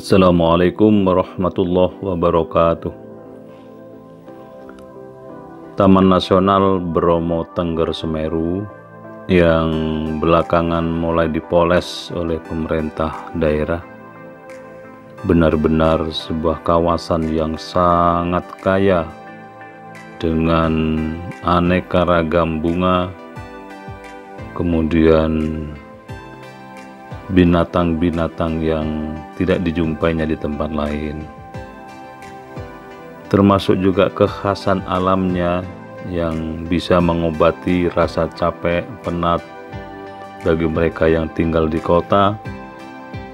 Assalamualaikum warahmatullahi wabarakatuh. Taman Nasional Bromo Tengger Semeru yang belakangan mulai dipoles oleh pemerintah daerah benar-benar sebuah kawasan yang sangat kaya dengan aneka ragam bunga, kemudian binatang-binatang yang tidak dijumpainya di tempat lain, termasuk juga kekhasan alamnya yang bisa mengobati rasa capek, penat bagi mereka yang tinggal di kota,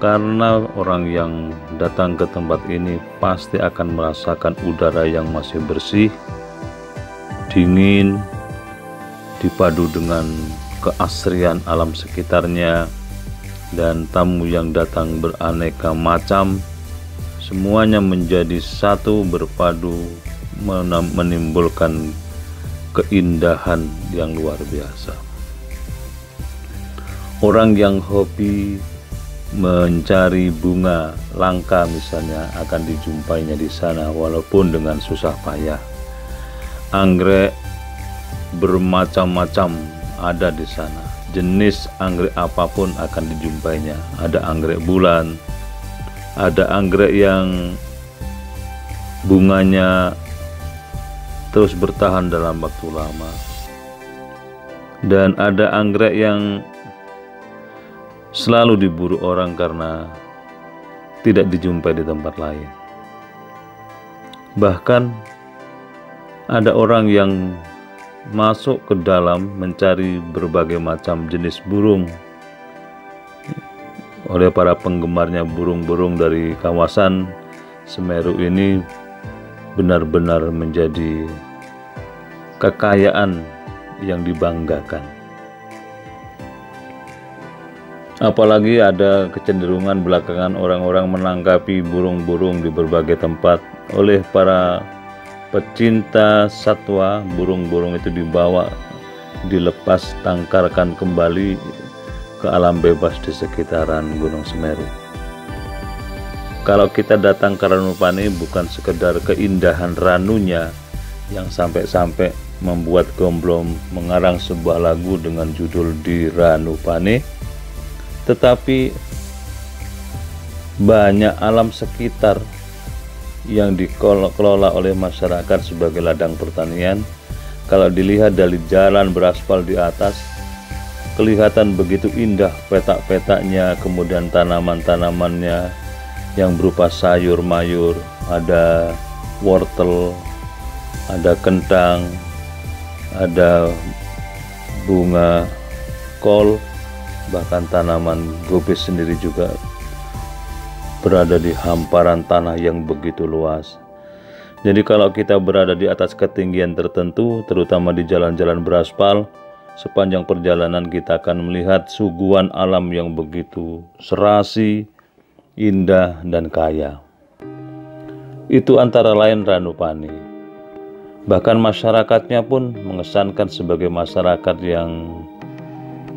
karena orang yang datang ke tempat ini pasti akan merasakan udara yang masih bersih, dingin, dipadu dengan keasrian alam sekitarnya. Dan tamu yang datang beraneka macam, semuanya menjadi satu berpadu menimbulkan keindahan yang luar biasa. Orang yang hobi mencari bunga langka misalnya akan dijumpainya di sana walaupun dengan susah payah. Anggrek bermacam-macam ada di sana. Jenis anggrek apapun akan dijumpainya. Ada anggrek bulan, ada anggrek yang bunganya terus bertahan dalam waktu lama, dan ada anggrek yang selalu diburu orang karena tidak dijumpai di tempat lain. Bahkan ada orang yang masuk ke dalam mencari berbagai macam jenis burung. Oleh para penggemarnya burung-burung dari kawasan Semeru ini benar-benar menjadi kekayaan yang dibanggakan. Apalagi ada kecenderungan belakangan orang-orang menangkapi burung-burung di berbagai tempat. Oleh para pecinta satwa, burung-burung itu dibawa, dilepas, tangkarkan kembali ke alam bebas di sekitaran Gunung Semeru. Kalau kita datang ke Ranupane bukan sekedar keindahan ranunya yang sampai-sampai membuat Gomblo mengarang sebuah lagu dengan judul Di Ranupane, tetapi banyak alam sekitar yang dikelola oleh masyarakat sebagai ladang pertanian. Kalau dilihat dari jalan beraspal di atas, kelihatan begitu indah petak-petaknya, kemudian tanaman-tanamannya yang berupa sayur mayur, ada wortel, ada kentang, ada bunga kol, bahkan tanaman gobis sendiri juga berada di hamparan tanah yang begitu luas. Jadi kalau kita berada di atas ketinggian tertentu, terutama di jalan-jalan beraspal, sepanjang perjalanan kita akan melihat suguhan alam yang begitu serasi, indah, dan kaya. Itu antara lain Ranupane. Bahkan masyarakatnya pun mengesankan sebagai masyarakat yang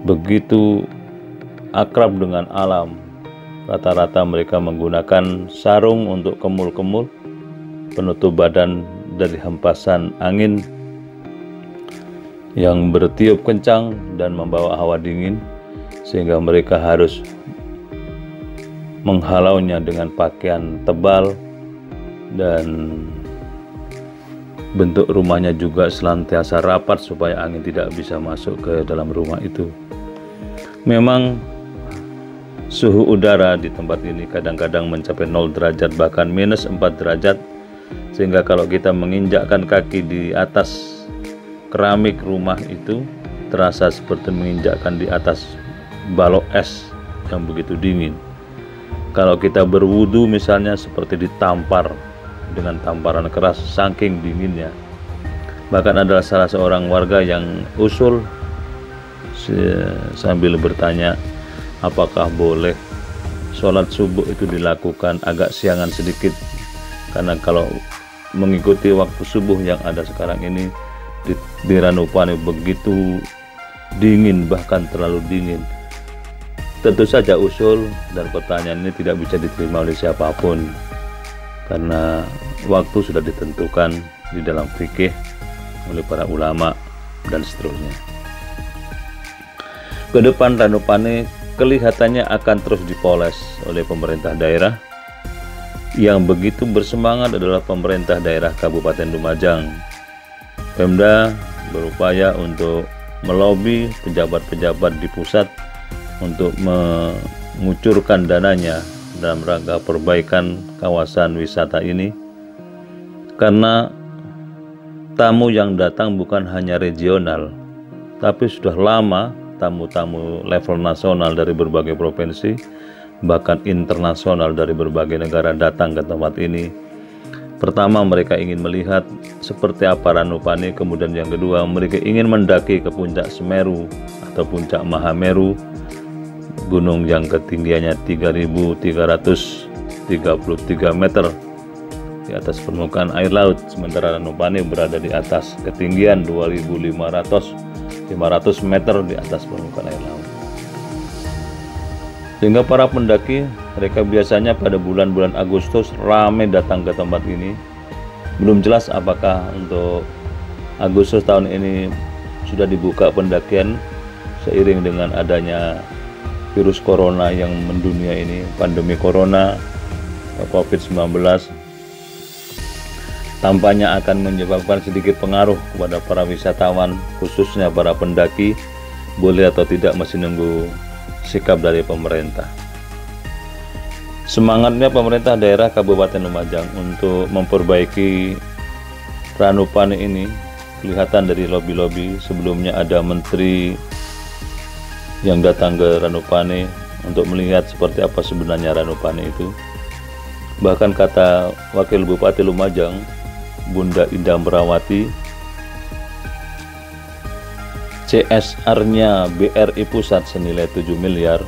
begitu akrab dengan alam. Rata-rata mereka menggunakan sarung untuk kemul-kemul, penutup badan dari hempasan angin yang bertiup kencang dan membawa hawa dingin, sehingga mereka harus menghalaunya dengan pakaian tebal, dan bentuk rumahnya juga senantiasa rapat supaya angin tidak bisa masuk ke dalam rumah itu. Memang suhu udara di tempat ini kadang-kadang mencapai 0 derajat, bahkan minus 4 derajat, sehingga kalau kita menginjakkan kaki di atas keramik rumah itu terasa seperti menginjakkan di atas balok es yang begitu dingin. Kalau kita berwudu misalnya seperti ditampar dengan tamparan keras saking dinginnya. Bahkan adalah salah seorang warga yang usul sambil bertanya, apakah boleh sholat subuh itu dilakukan agak siangan sedikit, karena kalau mengikuti waktu subuh yang ada sekarang ini di Ranupane begitu dingin, bahkan terlalu dingin. Tentu saja usul dan pertanyaan ini tidak bisa diterima oleh siapapun, karena waktu sudah ditentukan di dalam fikih oleh para ulama dan seterusnya. Ke depan Ranupane kelihatannya akan terus dipoles oleh pemerintah daerah. Yang begitu bersemangat adalah pemerintah daerah Kabupaten Lumajang. Pemda berupaya untuk melobi pejabat-pejabat di pusat untuk mengucurkan dananya dalam rangka perbaikan kawasan wisata ini, karena tamu yang datang bukan hanya regional, tapi sudah lama tamu-tamu level nasional dari berbagai provinsi, bahkan internasional dari berbagai negara datang ke tempat ini. Pertama, mereka ingin melihat seperti apa Ranupane. Kemudian yang kedua, mereka ingin mendaki ke puncak Semeru atau puncak Mahameru, gunung yang ketinggiannya 3.333 meter di atas permukaan air laut, sementara Ranupane berada di atas ketinggian 2.500 meter di atas permukaan air laut. Sehingga para pendaki, mereka biasanya pada bulan-bulan Agustus ramai datang ke tempat ini. Belum jelas apakah untuk Agustus tahun ini sudah dibuka pendakian seiring dengan adanya virus corona yang mendunia ini, pandemi corona COVID-19, tampaknya akan menyebabkan sedikit pengaruh kepada para wisatawan, khususnya para pendaki. Boleh atau tidak masih nunggu sikap dari pemerintah. Semangatnya pemerintah daerah Kabupaten Lumajang untuk memperbaiki Ranupane ini kelihatan dari lobi-lobi. Sebelumnya ada menteri yang datang ke Ranupane untuk melihat seperti apa sebenarnya Ranupane itu. Bahkan kata Wakil Bupati Lumajang, Bunda Indah Merawati, CSR-nya BRI Pusat senilai 7 miliar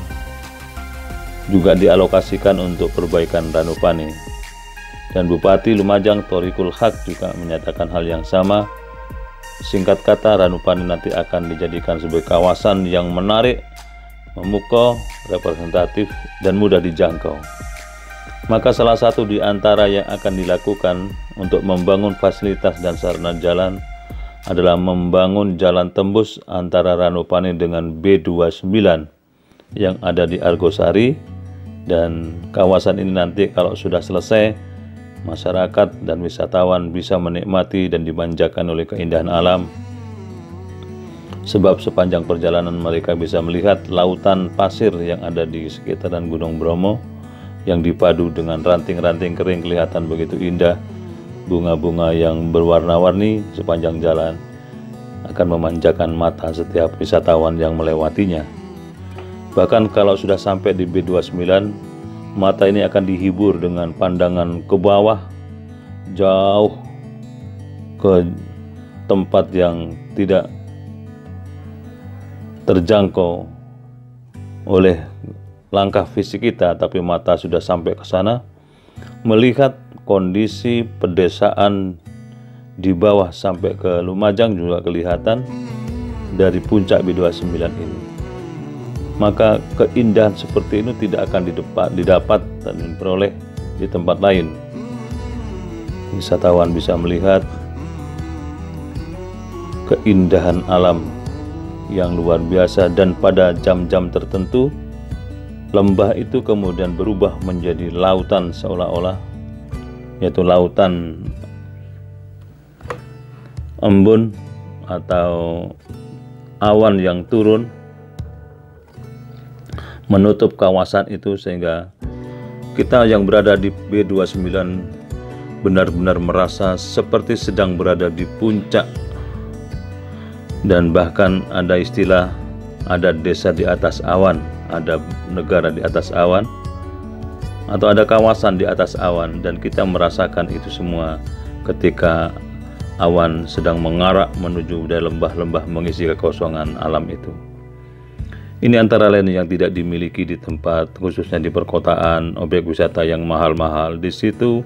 juga dialokasikan untuk perbaikan Ranupane. Dan Bupati Lumajang Thoriqul Haq juga menyatakan hal yang sama. Singkat kata, Ranupane nanti akan dijadikan sebagai kawasan yang menarik, memukau, representatif, dan mudah dijangkau. Maka salah satu di antara yang akan dilakukan untuk membangun fasilitas dan sarana jalan adalah membangun jalan tembus antara Ranupane dengan B29 yang ada di Argosari. Dan kawasan ini nanti kalau sudah selesai, masyarakat dan wisatawan bisa menikmati dan dimanjakan oleh keindahan alam. Sebab sepanjang perjalanan mereka bisa melihat lautan pasir yang ada di sekitaran Gunung Bromo yang dipadu dengan ranting-ranting kering kelihatan begitu indah. Bunga-bunga yang berwarna-warni sepanjang jalan akan memanjakan mata setiap wisatawan yang melewatinya. Bahkan kalau sudah sampai di B29, mata ini akan dihibur dengan pandangan ke bawah, jauh ke tempat yang tidak terjangkau oleh langkah fisik kita, tapi mata sudah sampai ke sana, melihat kondisi pedesaan di bawah sampai ke Lumajang juga kelihatan dari puncak B29 ini. Maka keindahan seperti ini tidak akan didapat dan diperoleh di tempat lain. Wisatawan bisa melihat keindahan alam yang luar biasa, dan pada jam-jam tertentu lembah itu kemudian berubah menjadi lautan, seolah-olah yaitu lautan embun atau awan yang turun menutup kawasan itu, sehingga kita yang berada di B29 benar-benar merasa seperti sedang berada di puncak. Dan bahkan ada istilah, ada desa di atas awan, ada negara di atas awan, atau ada kawasan di atas awan, dan kita merasakan itu semua ketika awan sedang mengarak menuju dari lembah-lembah mengisi kekosongan alam itu. Ini antara lain yang tidak dimiliki di tempat, khususnya di perkotaan, objek wisata yang mahal-mahal. Di situ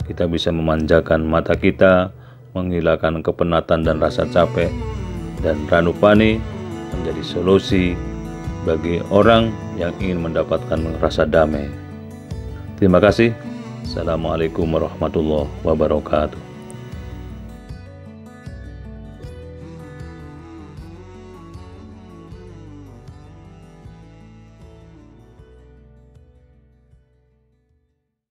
kita bisa memanjakan mata kita, menghilangkan kepenatan dan rasa capek. Dan Ranupane menjadi solusi bagi orang yang ingin mendapatkan rasa damai. Terima kasih. Assalamualaikum warahmatullahi wabarakatuh.